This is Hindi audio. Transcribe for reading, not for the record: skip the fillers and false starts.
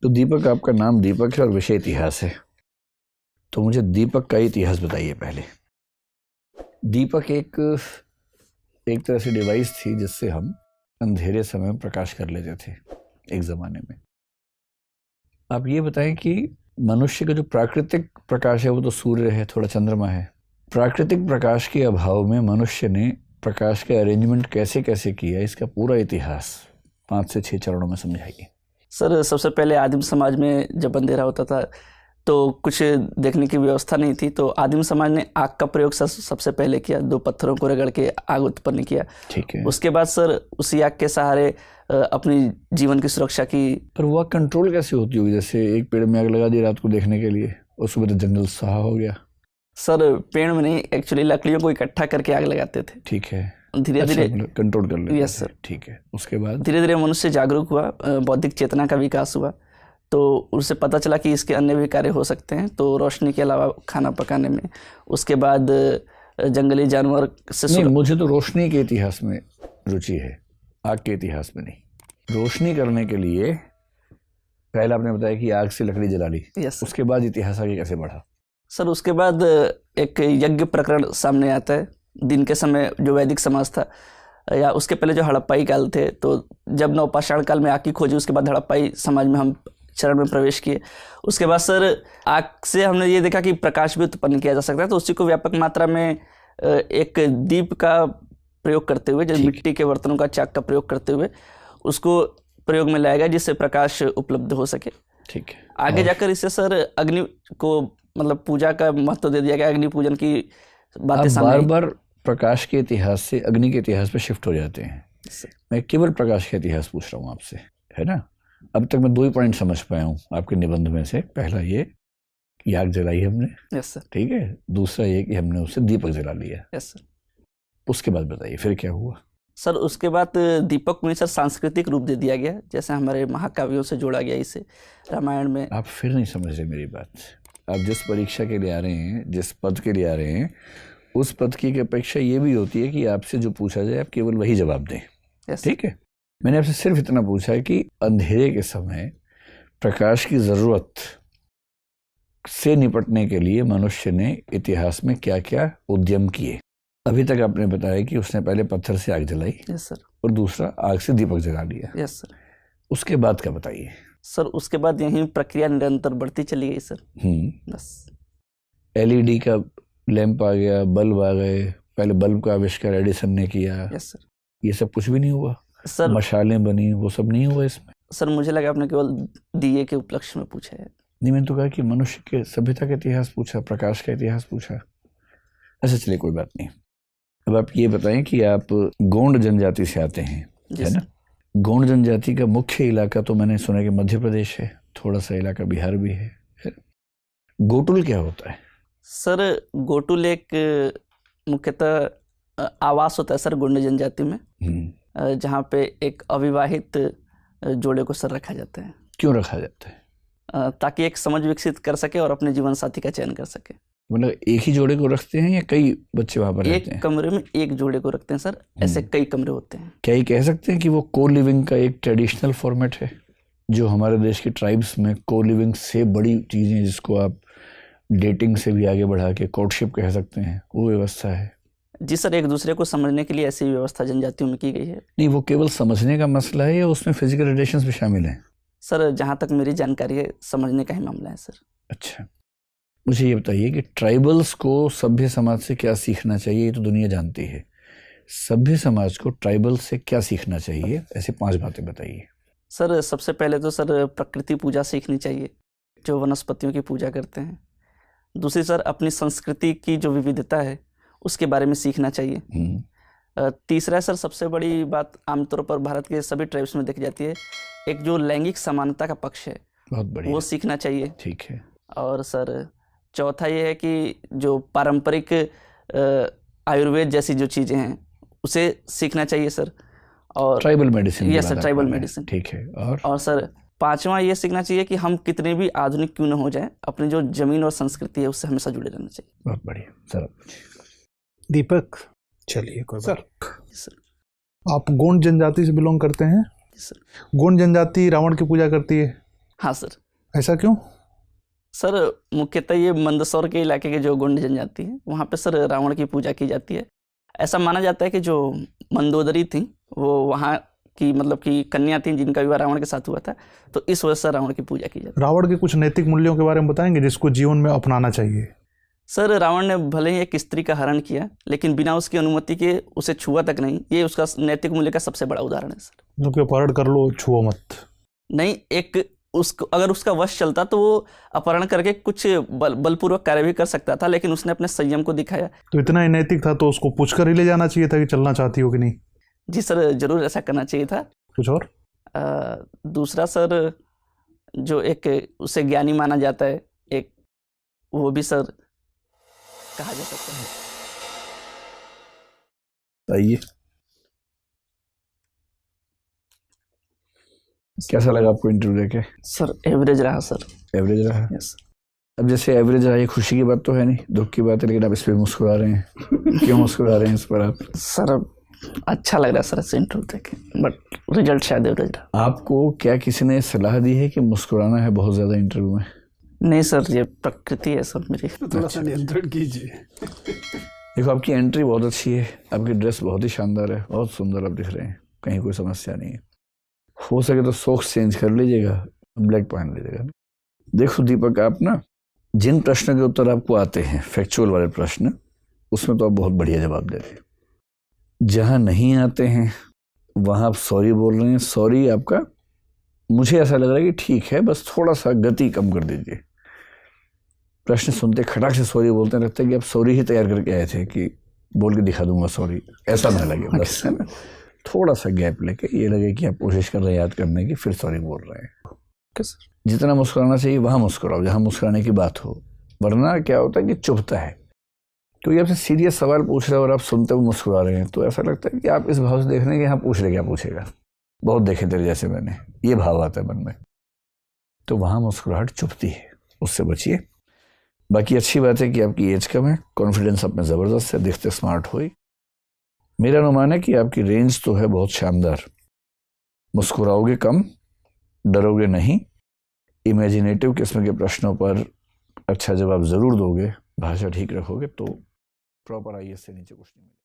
तो दीपक, आपका नाम दीपक है और विषय इतिहास है, तो मुझे दीपक का इतिहास बताइए पहले। दीपक एक तरह से डिवाइस थी जिससे हम अंधेरे समय में प्रकाश कर लेते थे एक जमाने में। आप ये बताएं कि मनुष्य का जो प्राकृतिक प्रकाश है वो तो सूर्य है, थोड़ा चंद्रमा है। प्राकृतिक प्रकाश के अभाव में मनुष्य ने प्रकाश का अरेंजमेंट कैसे कैसे किया, इसका पूरा इतिहास 5 से 6 चरणों में समझाइए। सर, सबसे पहले आदिम समाज में जब अंधेरा होता था तो कुछ देखने की व्यवस्था नहीं थी, तो आदिम समाज ने आग का प्रयोग सबसे पहले किया। 2 पत्थरों को रगड़ के आग उत्पन्न किया। ठीक है। उसके बाद सर उसी आग के सहारे अपनी जीवन की सुरक्षा की। पर वो कंट्रोल कैसे होती होगी? जैसे एक पेड़ में आग लगा दी रात को देखने के लिए और सुबह तो जंगल सहा हो गया। सर पेड़ में नहीं, एक्चुअली लकड़ियों को इकट्ठा करके आग लगाते थे। ठीक है। धीरे धीरे कंट्रोल कर लेते। Yes sir. ठीक है। उसके बाद धीरे धीरे मनुष्य जागरूक हुआ, बौद्धिक चेतना का विकास हुआ, तो उसे पता चला कि इसके अन्य भी कार्य हो सकते हैं, तो रोशनी के अलावा खाना पकाने में। उसके बाद जंगली जानवर से नहीं, मुझे तो रोशनी के इतिहास में रुचि है, आग के इतिहास में नहीं। रोशनी करने के लिए पहले आपने बताया कि आग से लकड़ी जला ली। यस। उसके बाद इतिहास आगे कैसे बढ़ा? सर उसके बाद एक यज्ञ प्रकरण सामने आता है। दिन के समय जो वैदिक समाज था, या उसके पहले जो हड़प्पाई काल थे, तो जब नवपाषाण काल में आग की खोजी, उसके बाद हड़प्पाई समाज में हम चरण में प्रवेश किए। उसके बाद सर आग से हमने ये देखा कि प्रकाश भी उत्पन्न किया जा सकता है, तो उसी को व्यापक मात्रा में एक दीप का प्रयोग करते हुए, जैसे मिट्टी के बर्तनों का चाक का प्रयोग करते हुए उसको प्रयोग में लाया गया, जिससे प्रकाश उपलब्ध हो सके। ठीक है। आगे जाकर इससे सर अग्नि को मतलब पूजा का महत्व दे दिया गया। अग्नि पूजन की बातें सामने बार बार प्रकाश के इतिहास से अग्नि के इतिहास पे शिफ्ट हो जाते हैं। मैं केवल प्रकाश का इतिहास पूछ रहा हूँ आपसे, है ना? अब तक मैं 2 ही पॉइंट समझ पाया हूँ आपके निबंध में से। पहला ये कि आग जलाई हमने। Yes sir. ठीक है। दूसरा ये कि हमने उससे दीपक जला लिया। Yes sir. उसके बाद बताइए फिर क्या हुआ? सर उसके बाद दीपक में सर सांस्कृतिक रूप दे दिया गया, जैसे हमारे महाकाव्यों से जोड़ा गया इसे। रामायण में आप फिर नहीं समझ रहे मेरी बात। आप जिस परीक्षा के लिए आ रहे हैं, जिस पद के लिए आ रहे हैं, उस पद की अपेक्षा ये भी होती है कि आपसे जो पूछा जाए आप केवल वही जवाब दें। ठीक है। मैंने आपसे सिर्फ इतना पूछा है कि अंधेरे के समय प्रकाश की जरूरत से निपटने के लिए मनुष्य ने इतिहास में क्या क्या उद्यम किए। अभी तक आपने बताया कि उसने पहले पत्थर से आग जलाई। Yes sir. और दूसरा आग से दीपक जला लिया। Yes sir. उसके बाद क्या बताइए? सर उसके बाद यही प्रक्रिया निरंतर बढ़ती चली गई सर। बस LED का लैंप आ गया, बल्ब आ गए। पहले बल्ब का आविष्कार एडिसन ने किया। Yes sir. ये सब कुछ भी नहीं हुआ? सर मशालें बनी, वो सब नहीं हुआ इसमें? सर मुझे लगा आपने केवल दिए के उपलक्ष्य में पूछा है। नहीं, मैंने तो कहा कि मनुष्य के सभ्यता का इतिहास पूछा, प्रकाश का इतिहास पूछा। अच्छा चलिए, कोई बात नहीं। अब आप ये बताएं कि आप गोंड जनजाति से आते हैं, है ना? गोंड जनजाति का मुख्य इलाका तो मैंने सुना कि मध्य प्रदेश है, थोड़ा सा इलाका बिहार भी है। गोटुल क्या होता है? सर गोटुल एक मुख्यतः आवास होता है सर गोंड जनजाति में, जहाँ पे एक अविवाहित जोड़े को सर रखा जाता है। क्यों रखा जाता है? ताकि एक समझ विकसित कर सके और अपने जीवन साथी का चयन कर सके। मतलब एक ही जोड़े को रखते हैं या कई बच्चे वहां पर रहते हैं? एक कमरे में एक जोड़े को रखते हैं सर, ऐसे कई कमरे होते हैं। क्या ये कह सकते हैं कि वो को लिविंग का एक ट्रेडिशनल फॉर्मेट है, जो हमारे देश की ट्राइब्स में को लिविंग से बड़ी चीजें, जिसको आप डेटिंग से भी आगे बढ़ा के कोर्टशिप कह सकते हैं, वो व्यवस्था है? जी सर, एक दूसरे को समझने के लिए ऐसी व्यवस्था जनजातियों में की गई है। नहीं, वो केवल समझने का मसला है या उसमें फिजिकल रिलेशंस भी शामिल हैं? सर जहाँ तक मेरी जानकारी है, समझने का ही मामला है सर। अच्छा, मुझे ये बताइए कि ट्राइबल्स को सभ्य समाज से क्या सीखना चाहिए? ये तो दुनिया जानती है। सभ्य समाज को ट्राइबल्स से क्या सीखना चाहिए? ऐसे 5 बातें बताइए। सर सबसे पहले तो सर प्रकृति पूजा सीखनी चाहिए, जो वनस्पतियों की पूजा करते हैं। दूसरी सर अपनी संस्कृति की जो विविधता है उसके बारे में सीखना चाहिए। तीसरा सर सबसे बड़ी बात आमतौर पर भारत के सभी ट्राइब्स में देखी जाती है, एक जो लैंगिक समानता का पक्ष है, बहुत बढ़िया, वो सीखना चाहिए। ठीक है। और सर चौथा ये है कि जो पारंपरिक आयुर्वेद जैसी जो चीज़ें हैं उसे सीखना चाहिए सर। और tribal medicine? Yes sir, tribal medicine, ठीक है। और सर 5वां ये सीखना चाहिए कि हम कितने भी आधुनिक क्यों न हो जाए, अपनी जो जमीन और संस्कृति है उससे हमेशा जुड़े रहना चाहिए। बहुत बढ़िया सर। दीपक, चलिए कोई सर। आप गोंड जनजाति से बिलोंग करते हैं? सर गोंड जनजाति रावण की पूजा करती है, हाँ सर। ऐसा क्यों? सर मुख्यतः ये मंदसौर के इलाके के जो गोंड जनजाति है वहाँ पे सर रावण की पूजा की जाती है। ऐसा माना जाता है कि जो मंदोदरी थी वो वहाँ की मतलब कि कन्या थी जिनका विवाह रावण के साथ हुआ था, तो इस वजह से रावण की पूजा की जाती है। रावण के कुछ नैतिक मूल्यों के बारे में बताएंगे जिसको जीवन में अपनाना चाहिए? सर रावण ने भले ही एक स्त्री का हरण किया लेकिन बिना उसकी अनुमति के उसे छुआ तक नहीं, ये उसका नैतिक मूल्य का सबसे बड़ा उदाहरण है सर। जो कि अपहरण कर लो, छुओ मत। नहीं, एक उसको अगर उसका वश चलता तो वो अपहरण करके कुछ बलपूर्वक कार्य भी कर सकता था, लेकिन उसने अपने संयम को दिखाया। तो इतना ही नैतिक था तो उसको पूछकर ही ले जाना चाहिए था कि चलना चाहती हो कि नहीं? जी सर, जरूर ऐसा करना चाहिए था। कुछ और? दूसरा सर, जो एक उसे ज्ञानी माना जाता है, एक वो भी सर कहा जा सकता है। आइए, कैसा लगा आपको इंटरव्यू देके? सर एवरेज रहा सर। एवरेज रहा? यस। अब जैसे एवरेज रहा, ये खुशी की बात तो है नहीं, दुख की बात है, लेकिन आप इस पर मुस्कुरा रहे हैं, क्यों मुस्कुरा रहे हैं इस पर आप? सर अच्छा लग रहा है सर ऐसे इंटरव्यू देके, बट रिजल्ट शायद एवरेज रहा। आपको क्या किसी ने सलाह दी है कि मुस्कुराना है बहुत ज़्यादा इंटरव्यू में? नहीं सर, ये प्रकृति है सर मेरी। थोड़ा सा नियंत्रण कीजिए। देखो, आपकी एंट्री बहुत अच्छी है, आपकी ड्रेस बहुत ही शानदार है, बहुत सुंदर आप दिख रहे हैं, कहीं कोई समस्या नहीं है। हो सके तो सॉक्स चेंज कर लीजिएगा, ब्लैक पहन लीजिएगा। देखो दीपक, आप ना जिन प्रश्नों के उत्तर आपको आते हैं, फैक्चुअल वाले प्रश्न, उसमें तो आप बहुत बढ़िया जवाब दे रहे हैं। जहाँ नहीं आते हैं वहाँ आप सॉरी बोल रहे हैं। सॉरी आपका मुझे ऐसा लग रहा है कि ठीक है, बस थोड़ा सा गति कम कर दीजिए। प्रश्न सुनते खटाक से सॉरी बोलते हैं, लगता है कि आप सॉरी ही तैयार करके आए थे कि बोल के दिखा दूंगा सॉरी, ऐसा ना लगे बस, है ना। थोड़ा सा गैप लेके ये लगे कि आप कोशिश कर रहे हैं याद करने की, फिर सॉरी बोल रहे हैं। जितना मुस्कुराना चाहिए वहाँ मुस्कुराओ, जहाँ मुस्कुराने की बात हो, वरना क्या होता है कि चुभता है। क्योंकि आपसे सीरियस सवाल पूछ रहे हैं और आप सुनते हुए मुस्कुरा रहे हैं, तो ऐसा लगता है कि आप इस भाव से देख रहे हैं कि हाँ पूछ रहे, क्या पूछेगा, बहुत देखे तेरे जैसे मैंने, ये भाव आता है मन में, तो वहाँ मुस्कुराहट चुभती है, उससे बचिए। बाकी अच्छी बात है कि आपकी एज कम है, कॉन्फिडेंस आप में ज़बरदस्त है, दिखते स्मार्ट हो। मेरा अनुमान है कि आपकी रेंज तो है बहुत शानदार। मुस्कुराओगे कम, डरोगे नहीं, इमेजिनेटिव किस्म के प्रश्नों पर अच्छा जवाब ज़रूर दोगे, भाषा ठीक रखोगे, तो प्रॉपर IAS से नीचे कुछ नहीं मिलेगा।